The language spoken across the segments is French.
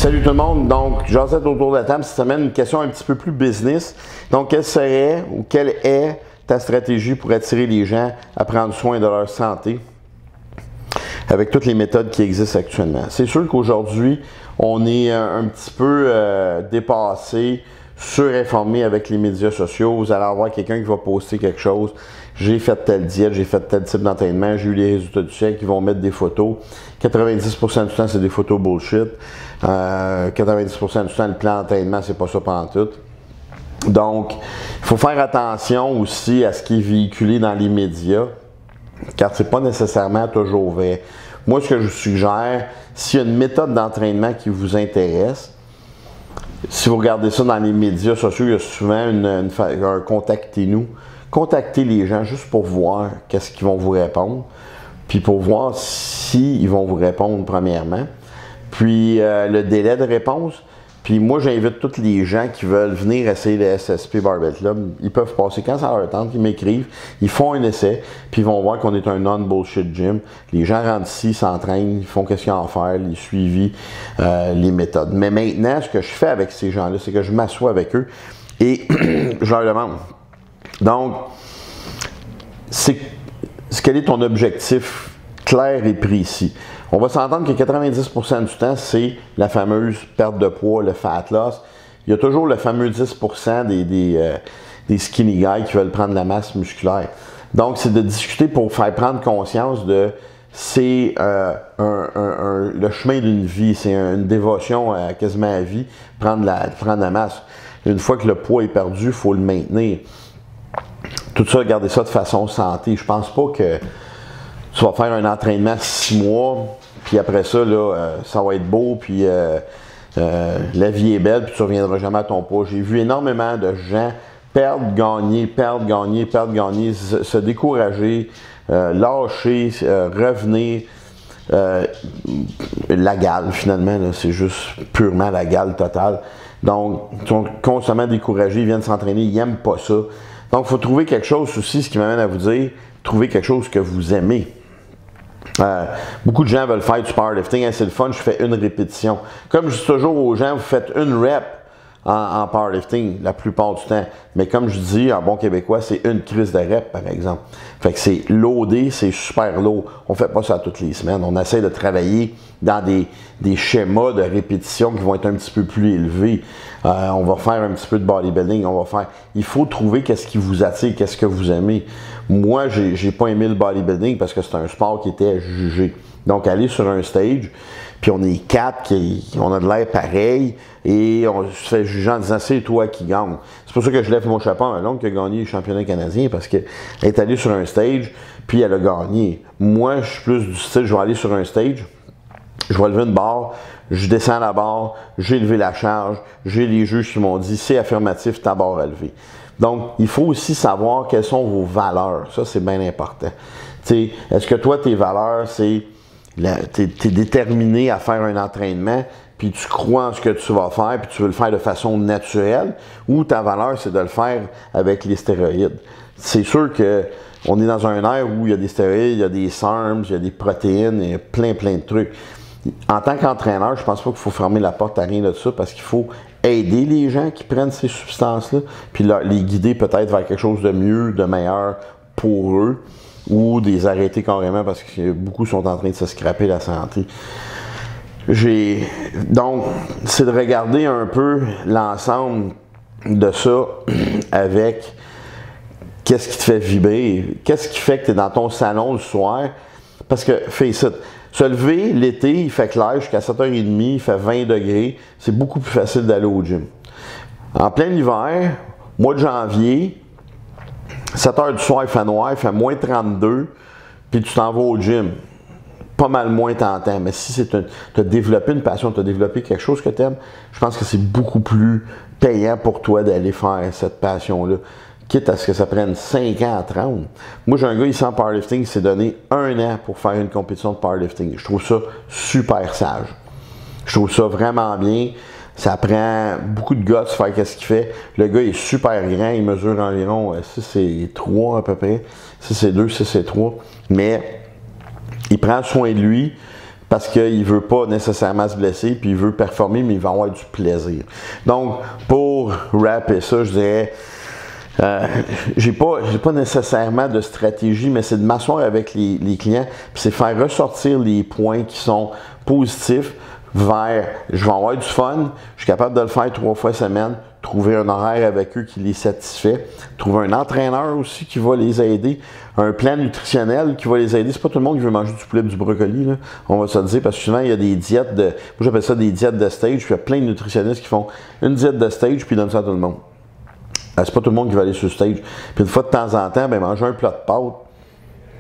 Salut tout le monde, donc Josette autour de la table, cette semaine une question un petit peu plus business. Donc quelle serait ou quelle est ta stratégie pour attirer les gens à prendre soin de leur santé avec toutes les méthodes qui existent actuellement? C'est sûr qu'aujourd'hui, on est un petit peu dépassé, surinformé avec les médias sociaux. Vous allez avoir quelqu'un qui va poster quelque chose. J'ai fait telle diète, j'ai fait tel type d'entraînement, j'ai eu les résultats du siècle, ils vont mettre des photos. 90% du temps, c'est des photos bullshit. 90% du temps, le plan d'entraînement, c'est pas ça pantoute. Donc, il faut faire attention aussi à ce qui est véhiculé dans les médias, car c'est pas nécessairement toujours vrai. Moi, ce que je vous suggère, s'il y a une méthode d'entraînement qui vous intéresse, si vous regardez ça dans les médias sociaux, il y a souvent un contactez-nous. Contactez les gens juste pour voir qu'est-ce qu'ils vont vous répondre, puis pour voir s'ils vont vous répondre premièrement, puis le délai de réponse. Puis moi, j'invite tous les gens qui veulent venir essayer le SSP Barbell Club. Ils peuvent passer quand ça leur tente, ils m'écrivent, ils font un essai, puis ils vont voir qu'on est un non-bullshit gym. Les gens rentrent ici, s'entraînent, ils font qu'est-ce qu'ils ont à faire, les suivis, les méthodes. Mais maintenant, ce que je fais avec ces gens-là, c'est que je m'assois avec eux et je leur demande. Donc, quel est ton objectif clair et précis? On va s'entendre que 90% du temps, c'est la fameuse perte de poids, le fat loss. Il y a toujours le fameux 10% des skinny guys qui veulent prendre la masse musculaire. Donc, c'est de discuter pour faire prendre conscience de c'est le chemin d'une vie, c'est une dévotion quasiment à vie, prendre la masse. Une fois que le poids est perdu, il faut le maintenir. Tout ça, regardez ça de façon santé. Je pense pas que tu vas faire un entraînement 6 mois, puis après ça, là, ça va être beau, puis la vie est belle, puis tu ne reviendras jamais à ton poids. J'ai vu énormément de gens perdre, gagner, se décourager, lâcher, revenir. La gale, finalement, c'est juste purement la gale totale. Donc, ils sont constamment découragés, ils viennent s'entraîner, ils n'aiment pas ça. Donc, il faut trouver quelque chose aussi, ce qui m'amène à vous dire, trouver quelque chose que vous aimez. Beaucoup de gens veulent faire du powerlifting, hein, c'est le fun, je fais une répétition. Comme je dis toujours aux gens, vous faites une rep en powerlifting la plupart du temps. Mais comme je dis en bon québécois, c'est une crise de rep, par exemple. Fait que c'est loadé, c'est super lourd. On ne fait pas ça toutes les semaines. On essaie de travailler dans des schémas de répétition qui vont être un petit peu plus élevés. On va faire un petit peu de bodybuilding. Il faut trouver qu'est-ce qui vous attire, qu'est-ce que vous aimez. Moi, j'ai pas aimé le bodybuilding parce que c'est un sport qui était jugé. Donc, aller sur un stage, puis on est 4, on a de l'air pareil, et on se fait juger en disant c'est toi qui gagne. C'est pour ça que je lève mon chapeau à un long qui a gagné le championnat canadien, parce qu'elle est allée sur un stage, puis elle a gagné. Moi, je suis plus du style, je vais aller sur un stage, je vais lever une barre, je descends la barre, j'ai levé la charge, j'ai les juges qui m'ont dit c'est affirmatif, ta barre à lever. Donc, il faut aussi savoir quelles sont vos valeurs. Ça, c'est bien important. Est-ce que toi, tes valeurs, c'est tu es déterminé à faire un entraînement, puis tu crois en ce que tu vas faire, puis tu veux le faire de façon naturelle, ou ta valeur, c'est de le faire avec les stéroïdes. C'est sûr qu'on est dans un air où il y a des stéroïdes, il y a des SARMs, il y a des protéines, il y a plein de trucs. En tant qu'entraîneur, je pense pas qu'il faut fermer la porte à rien de ça, parce qu'il faut aider les gens qui prennent ces substances-là, puis les guider peut-être vers quelque chose de mieux, de meilleur pour eux, ou des arrêter carrément parce que beaucoup sont en train de se scraper la santé. Donc, c'est de regarder un peu l'ensemble de ça avec qu'est-ce qui te fait vibrer, qu'est-ce qui fait que tu es dans ton salon le soir, parce que, face it, se lever l'été, il fait clair jusqu'à 7h30, il fait 20 degrés, c'est beaucoup plus facile d'aller au gym. En plein hiver, mois de janvier, 7 h du soir, il fait noir, il fait moins 32, puis tu t'en vas au gym. Pas mal moins t'entends. Mais si tu as développé une passion, tu as développé quelque chose que tu aimes, je pense que c'est beaucoup plus payant pour toi d'aller faire cette passion-là. Quitte à ce que ça prenne 5 ans à 30. Moi, j'ai un gars ici en powerlifting qui s'est donné 1 an pour faire une compétition de powerlifting. Je trouve ça super sage. Je trouve ça vraiment bien. Ça prend beaucoup de guts de faire qu'est-ce qu'il fait. Le gars est super grand, il mesure environ 6'3" à peu près. 6'2", 6'3". Mais il prend soin de lui. parce qu'il ne veut pas nécessairement se blesser, puis il veut performer, mais il va avoir du plaisir. Donc, pour rapper ça, je dirais, j'ai pas nécessairement de stratégie, mais c'est de m'asseoir avec les clients, puis c'est faire ressortir les points qui sont positifs vers je vais avoir du fun, je suis capable de le faire 3 fois semaine, trouver un horaire avec eux qui les satisfait, trouver un entraîneur aussi qui va les aider, un plan nutritionnel qui va les aider. C'est pas tout le monde qui veut manger du poulet et du brocoli, là, on va se le dire, parce que souvent il y a des diètes moi j'appelle ça des diètes de stage, puis il y a plein de nutritionnistes qui font une diète de stage puis ils donnent ça à tout le monde. C'est pas tout le monde qui va aller sur le stage. Puis une fois de temps en temps, ben manger un plat de pâtes,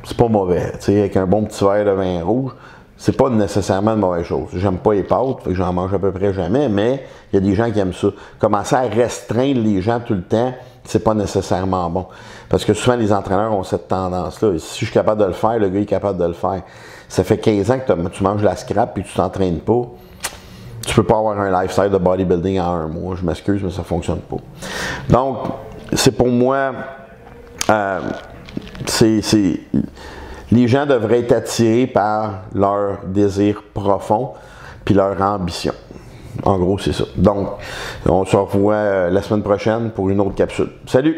c'est pas mauvais. T'sais, avec un bon petit verre de vin rouge, c'est pas nécessairement une mauvaise chose. J'aime pas les pâtes, fait que j'en mange à peu près jamais, mais il y a des gens qui aiment ça. Commencer à restreindre les gens tout le temps, c'est pas nécessairement bon. Parce que souvent, les entraîneurs ont cette tendance-là. Et si je suis capable de le faire, le gars est capable de le faire. Ça fait 15 ans que tu manges la scrap et tu t'entraînes pas. Tu peux pas avoir un lifestyle de bodybuilding en 1 mois. Je m'excuse, mais ça fonctionne pas. Donc, c'est pour moi, les gens devraient être attirés par leur désir profond puis leur ambition. En gros, c'est ça. Donc, on se revoit la semaine prochaine pour une autre capsule. Salut!